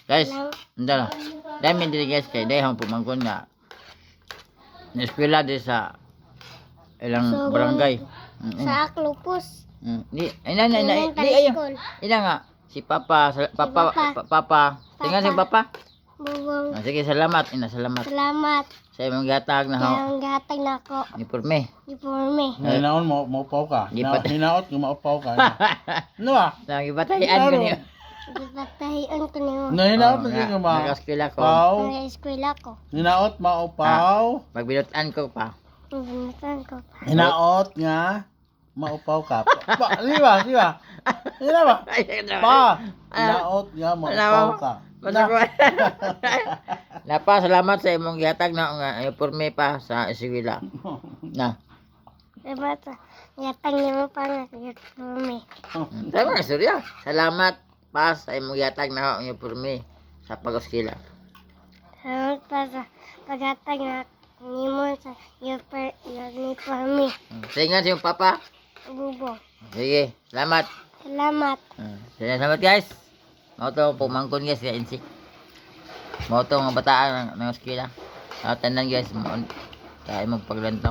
Guys, hindi na. Dahil may dili guys kay dahil pumangkon nga. Na-eskwela di sa ilang barangay. Sa Aklupos. Di, ina ayo. Ina nga si Papa, Papa. Tingnan si Papa. Bubong. Sige, salamat. Ina, salamat. Salamat. Sa imong gatag na ho. Kaya gatag na ako. Uniforme. Uniforme. Hinaon mo, maupaw ka. Hinaot, maupaw ka. Ano ba? Lagi batayan ko niyo. Gipatahian ko niyo. Hinaot, hindi ka ma. Nag-eskwela ko. Pau. Sa eskwela ko. Hinaot, maupaw. Magbinutan ko pa. Binutan ko. Hinaot nga, maupaw ka. Di ba? Hina ba? Pa. Hinaot nga, maupaw ka. Napa, salamat sa imong gihatag na nga uniforme pa sa eskwela. Na. Salamat sa gatag niyo pa nga uniforme. Tama na, surya. Salamat pa sa imong gihatag na uniforme sa pag-eskwela. Salamat pa sa paghatag na nimo sa uniforme. Sige nga si imong Papa. Bubong. Sige, salamat. Salamat. Salamat guys. Mao to pumangkon guys sa NC. Mao to nga bataan ng eskwela. Tanan guys, kaya mo paglantaw.